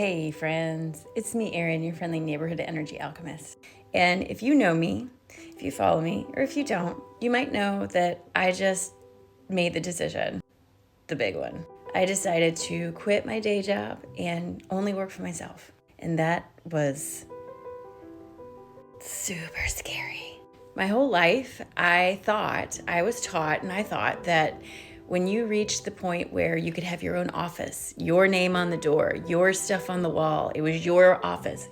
Hey friends, it's me Erin, your friendly neighborhood energy alchemist. And if you know me, if you follow me, or if you don't, you might know that I just made the decision, the big one. I decided to quit my day job and only work for myself. And that was super scary. My whole life, I was taught that when you reached the point where you could have your own office, your name on the door, your stuff on the wall, it was your office,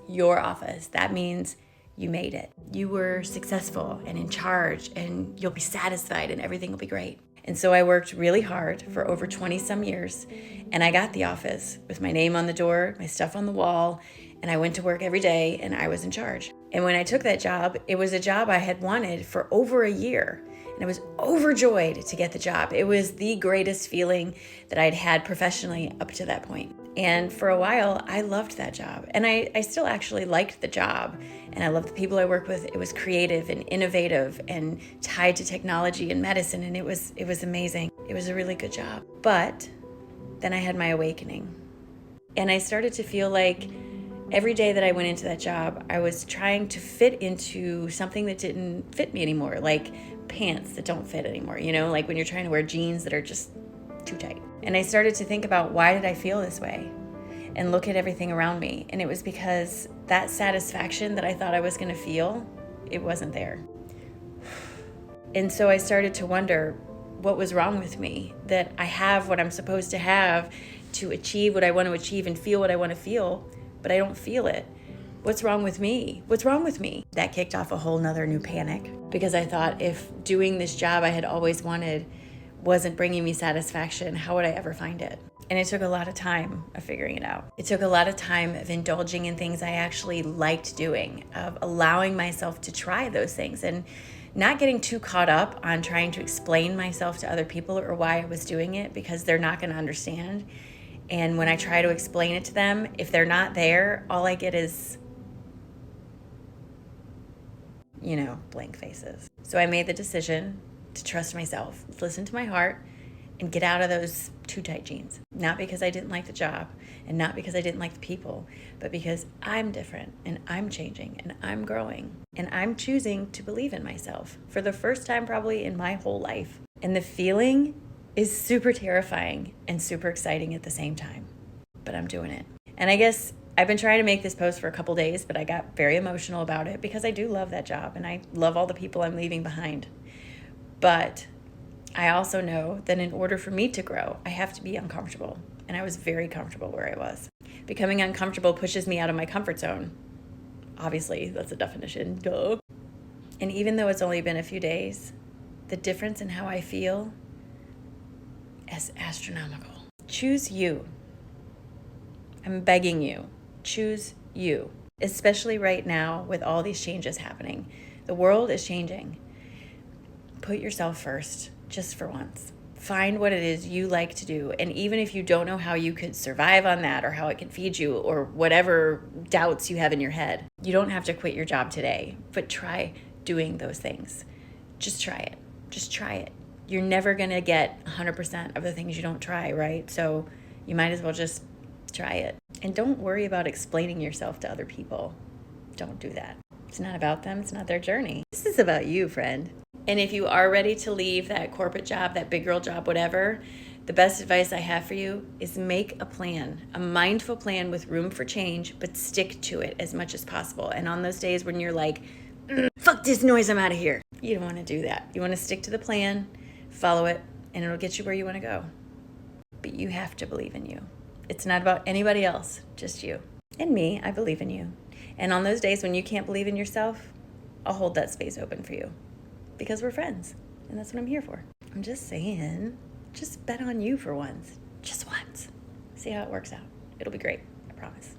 that means you made it. You were successful and in charge, and you'll be satisfied and everything will be great. And so I worked really hard for over 20 some years, and I got the office with my name on the door, my stuff on the wall, and I went to work every day and I was in charge. And when I took that job, it was a job I had wanted for over a year. And I was overjoyed to get the job. It was the greatest feeling that I'd had professionally up to that point. And for a while, I loved that job. And I still actually liked the job. And I loved the people I worked with. It was creative and innovative and tied to technology and medicine. And it was amazing. It was a really good job. But then I had my awakening. And I started to feel like every day that I went into that job, I was trying to fit into something that didn't fit me anymore, like pants that don't fit anymore, like when you're trying to wear jeans that are just too tight. And I started to think about, why did I feel this way? And look at everything around me. And it was because that satisfaction that I thought I was going to feel, it wasn't there. And so I started to wonder what was wrong with me, that I have what I'm supposed to have to achieve what I want to achieve and feel what I want to feel, but I don't feel it. What's wrong with me? What's wrong with me? That kicked off a whole nother new panic, because I thought, if doing this job I had always wanted wasn't bringing me satisfaction, how would I ever find it? And it took a lot of time of figuring it out. It took a lot of time of indulging in things I actually liked doing, of allowing myself to try those things and not getting too caught up on trying to explain myself to other people or why I was doing it, because they're not going to understand. And when I try to explain it to them, if they're not there, all I get is, blank faces. So I made the decision to trust myself, listen to my heart, and get out of those too tight jeans. Not because I didn't like the job, and not because I didn't like the people, but because I'm different, and I'm changing, and I'm growing, and I'm choosing to believe in myself for the first time probably in my whole life. And the feeling is super terrifying and super exciting at the same time, but I'm doing it. And I guess I've been trying to make this post for a couple days, but I got very emotional about it because I do love that job and I love all the people I'm leaving behind. But I also know that in order for me to grow, I have to be uncomfortable. And I was very comfortable where I was. Becoming uncomfortable pushes me out of my comfort zone. Obviously, that's a definition, duh. And even though it's only been a few days, the difference in how I feel is astronomical. Choose you. I'm begging you, choose you. Especially right now with all these changes happening. The world is changing. Put yourself first, just for once. Find what it is you like to do. And even if you don't know how you could survive on that, or how it can feed you, or whatever doubts you have in your head, you don't have to quit your job today, but try doing those things. Just try it. Just try it. You're never going to get 100% of the things you don't try, right? So you might as well just try it. And don't worry about explaining yourself to other people. Don't do that. It's not about them. It's not their journey. This is about you, friend. And if you are ready to leave that corporate job, that big girl job, whatever, the best advice I have for you is make a plan, a mindful plan with room for change, but stick to it as much as possible. And on those days when you're like, fuck this noise, I'm out of here, you don't want to do that. You want to stick to the plan, follow it, and it'll get you where you want to go. But you have to believe in you. It's not about anybody else, just you. And me, I believe in you. And on those days when you can't believe in yourself, I'll hold that space open for you. Because we're friends, and that's what I'm here for. I'm just saying, just bet on you for once. Just once. See how it works out. It'll be great, I promise.